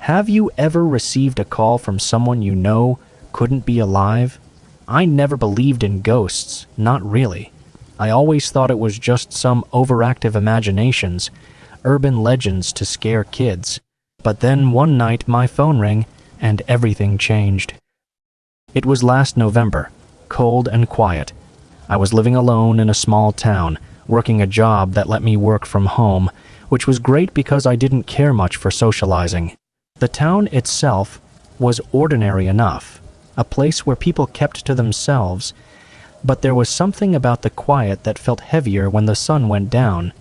Have you ever received a call from someone you know couldn't be alive? I never believed in ghosts, not really. I always thought it was just some overactive imaginations, urban legends to scare kids. But then one night my phone rang and everything changed. It was last November, cold and quiet. I was living alone in a small town, working a job that let me work from home, which was great because I didn't care much for socializing. The town itself was ordinary enough, a place where people kept to themselves, but there was something about the quiet that felt heavier when the sun went down.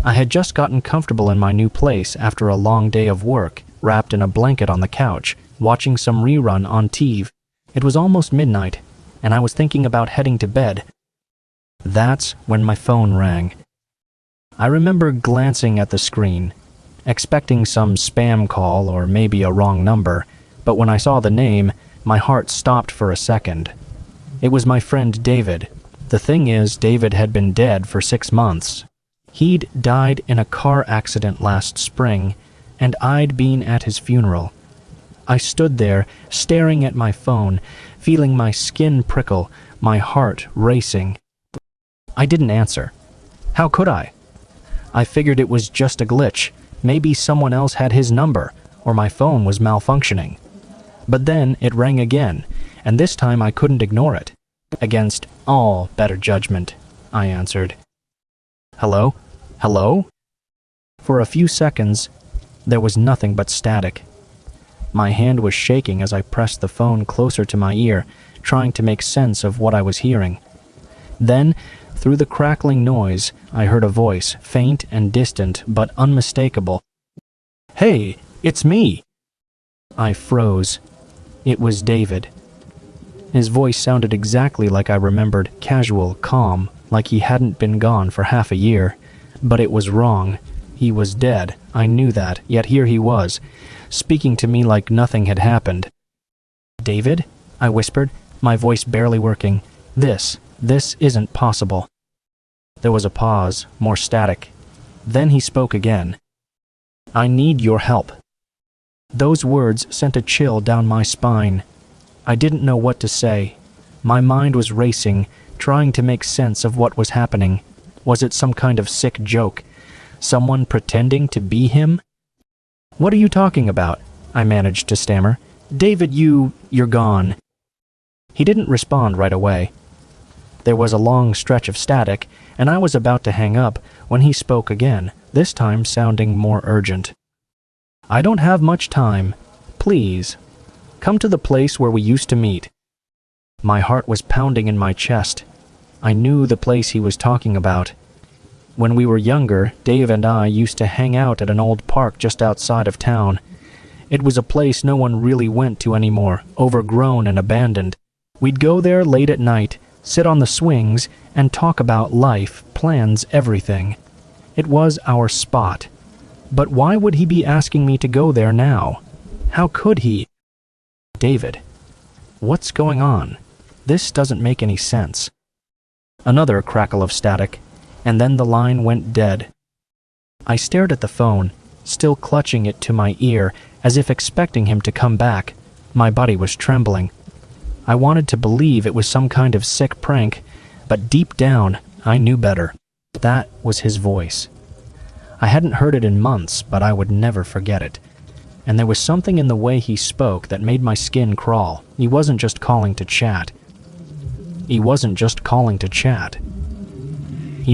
I had just gotten comfortable in my new place after a long day of work, wrapped in a blanket on the couch, watching some rerun on TV. It was almost midnight, and I was thinking about heading to bed. That's when my phone rang. I remember glancing at the screen, expecting some spam call or maybe a wrong number, but when I saw the name, my heart stopped for a second. It was my friend David. The thing is, David had been dead for 6 months. He'd died in a car accident last spring, and I'd been at his funeral. I stood there, staring at my phone, feeling my skin prickle, my heart racing. I didn't answer. How could I? I figured it was just a glitch. Maybe someone else had his number, or my phone was malfunctioning. But then it rang again, and this time I couldn't ignore it. Against all better judgment, I answered. Hello? Hello? For a few seconds, there was nothing but static. My hand was shaking as I pressed the phone closer to my ear, trying to make sense of what I was hearing. Then, through the crackling noise, I heard a voice, faint and distant but unmistakable. "Hey, it's me!" I froze. It was David. His voice sounded exactly like I remembered, casual, calm, like he hadn't been gone for half a year. But it was wrong. He was dead, I knew that, yet here he was, speaking to me like nothing had happened. "David?" I whispered, my voice barely working. This isn't possible." There was a pause, more static. Then he spoke again. "I need your help." Those words sent a chill down my spine. I didn't know what to say. My mind was racing, trying to make sense of what was happening. Was it some kind of sick joke? Someone pretending to be him? "What are you talking about?" I managed to stammer. "David, you're gone." He didn't respond right away. There was a long stretch of static, and I was about to hang up when he spoke again, this time sounding more urgent. "I don't have much time. Please, come to the place where we used to meet." My heart was pounding in my chest. I knew the place he was talking about. When we were younger, Dave and I used to hang out at an old park just outside of town. It was a place no one really went to anymore, overgrown and abandoned. We'd go there late at night, sit on the swings, and talk about life, plans, everything. It was our spot. But why would he be asking me to go there now? How could he? "David, what's going on? This doesn't make any sense." Another crackle of static, and then the line went dead. I stared at the phone, still clutching it to my ear, as if expecting him to come back. My body was trembling. I wanted to believe it was some kind of sick prank, but deep down, I knew better. That was his voice. I hadn't heard it in months, but I would never forget it. And there was something in the way he spoke that made my skin crawl. He wasn't just calling to chat. He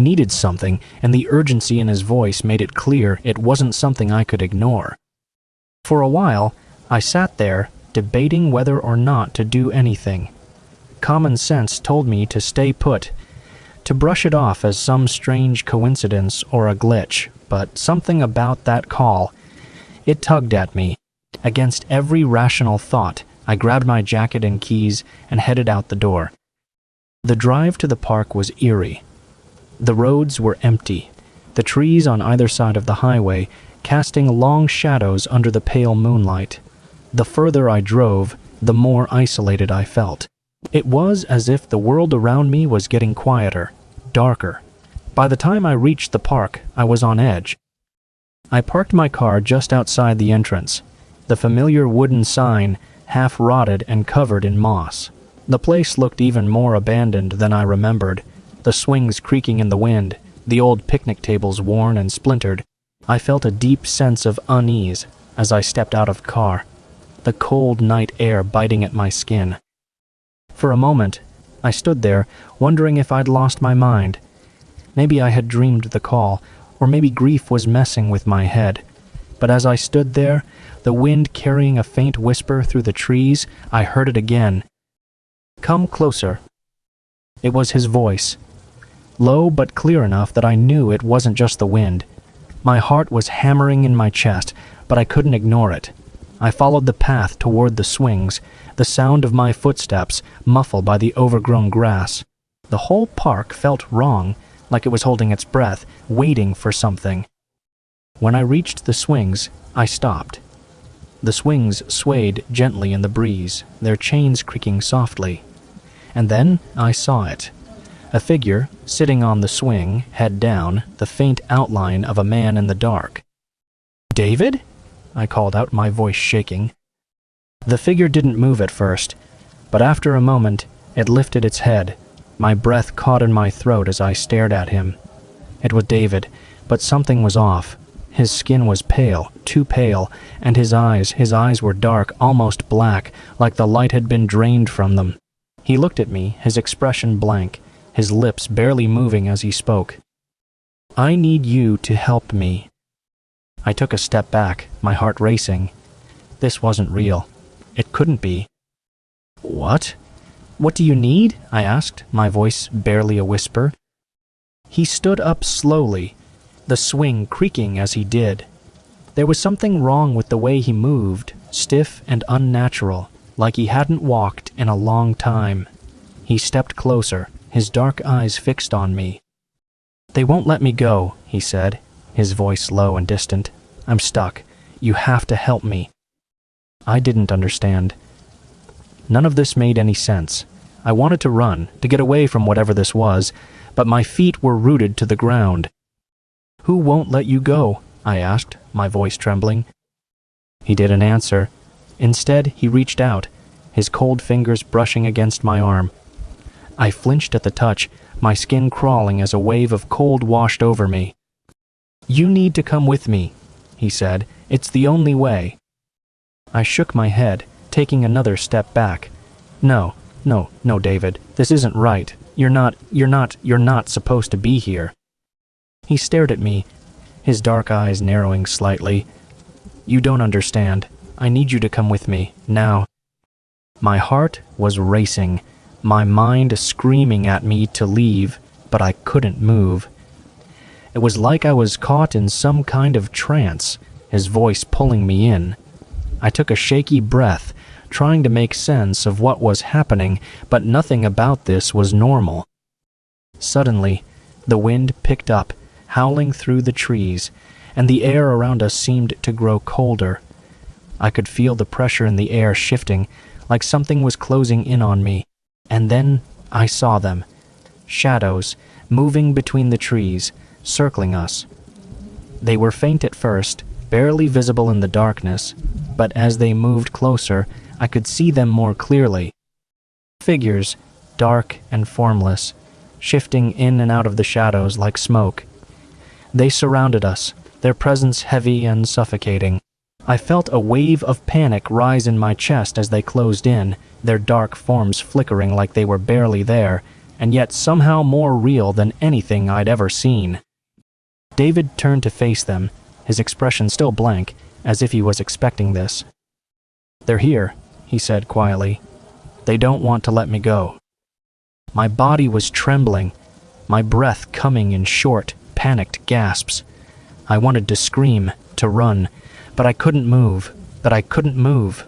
needed something, and the urgency in his voice made it clear it wasn't something I could ignore. For a while, I sat there, debating whether or not to do anything. Common sense told me to stay put, to brush it off as some strange coincidence or a glitch, but something about that call, it tugged at me. Against every rational thought, I grabbed my jacket and keys and headed out the door. The drive to the park was eerie. The roads were empty, the trees on either side of the highway casting long shadows under the pale moonlight. The further I drove, the more isolated I felt. It was as if the world around me was getting quieter, darker. By the time I reached the park, I was on edge. I parked my car just outside the entrance. the familiar wooden sign half rotted and covered in moss. The place looked even more abandoned than I remembered, the swings creaking in the wind, the old picnic tables worn and splintered. I felt a deep sense of unease as I stepped out of the car, the cold night air biting at my skin. For a moment, I stood there, wondering if I'd lost my mind. Maybe I had dreamed the call, or maybe grief was messing with my head. But as I stood there, the wind carrying a faint whisper through the trees, I heard it again. "Come closer." It was his voice, low but clear enough that I knew it wasn't just the wind. My heart was hammering in my chest, but I couldn't ignore it. I followed the path toward the swings, the sound of my footsteps muffled by the overgrown grass. The whole park felt wrong, like it was holding its breath, waiting for something. When I reached the swings, I stopped. The swings swayed gently in the breeze, their chains creaking softly. And then I saw it. A figure, sitting on the swing, head down, the faint outline of a man in the dark. "David?" I called out, my voice shaking. The figure didn't move at first, but after a moment, it lifted its head. My breath caught in my throat as I stared at him. It was David, but something was off. His skin was pale, too pale, and his eyes were dark, almost black, like the light had been drained from them. He looked at me, his expression blank, his lips barely moving as he spoke. "I need you to help me." I took a step back, my heart racing. This wasn't real. It couldn't be. "What? What do you need?" I asked, my voice barely a whisper. He stood up slowly, the swing creaking as he did. There was something wrong with the way he moved, stiff and unnatural, like he hadn't walked in a long time. He stepped closer, his dark eyes fixed on me. "They won't let me go," he said, his voice low and distant. "I'm stuck. You have to help me." I didn't understand. None of this made any sense. I wanted to run, to get away from whatever this was, but my feet were rooted to the ground. "Who won't let you go?" I asked, my voice trembling. He didn't answer. Instead, he reached out, his cold fingers brushing against my arm. I flinched at the touch, my skin crawling as a wave of cold washed over me. "You need to come with me," he said. "It's the only way." I shook my head, taking another step back. No, David, this isn't right. You're not supposed to be here." He stared at me, his dark eyes narrowing slightly. "You don't understand. I need you to come with me, now." My heart was racing, my mind screaming at me to leave, but I couldn't move. It was like I was caught in some kind of trance, his voice pulling me in. I took a shaky breath, trying to make sense of what was happening, but nothing about this was normal. Suddenly, the wind picked up, howling through the trees, and the air around us seemed to grow colder. I could feel the pressure in the air shifting, like something was closing in on me. And then I saw them, shadows, moving between the trees, circling us. They were faint at first, barely visible in the darkness, but as they moved closer, I could see them more clearly. Figures, dark and formless, shifting in and out of the shadows like smoke. They surrounded us, their presence heavy and suffocating. I felt a wave of panic rise in my chest as they closed in, their dark forms flickering like they were barely there, and yet somehow more real than anything I'd ever seen. David turned to face them, his expression still blank, as if he was expecting this. "They're here," he said quietly. "They don't want to let me go." My body was trembling, my breath coming in short, panicked gasps. I wanted to scream, to run, but I couldn't move.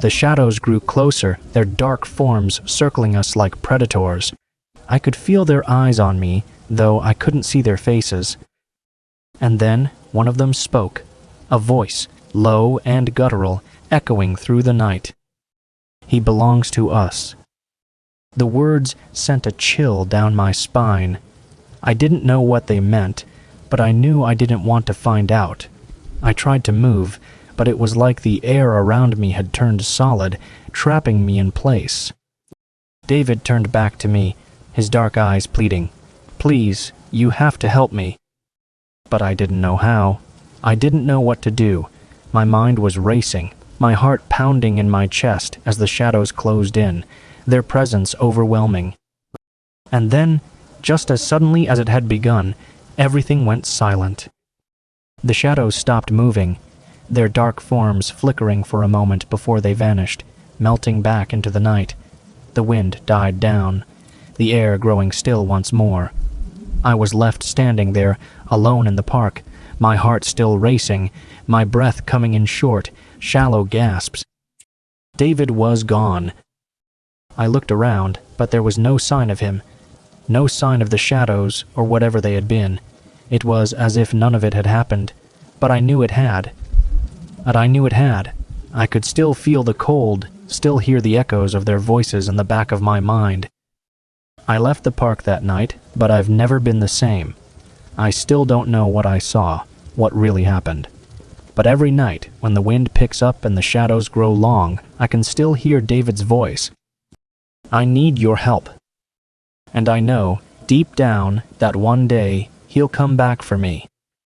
The shadows grew closer, their dark forms circling us like predators. I could feel their eyes on me, though I couldn't see their faces. And then one of them spoke, a voice, low and guttural, echoing through the night. "He belongs to us." The words sent a chill down my spine. I didn't know what they meant, but I knew I didn't want to find out. I tried to move, but it was like the air around me had turned solid, trapping me in place. David turned back to me, his dark eyes pleading, "Please, you have to help me." But I didn't know how. I didn't know what to do. My mind was racing, my heart pounding in my chest as the shadows closed in, their presence overwhelming. And then, just as suddenly as it had begun, everything went silent. The shadows stopped moving, their dark forms flickering for a moment before they vanished, melting back into the night. The wind died down, the air growing still once more. I was left standing there, alone in the park, my heart still racing, my breath coming in short, shallow gasps. David was gone. I looked around, but there was no sign of him, no sign of the shadows or whatever they had been. It was as if none of it had happened, but I knew it had. I could still feel the cold, still hear the echoes of their voices in the back of my mind. I left the park that night, but I've never been the same. I still don't know what I saw, what really happened. But every night, when the wind picks up and the shadows grow long, I can still hear David's voice. "I need your help." And I know, deep down, that one day, he'll come back for me.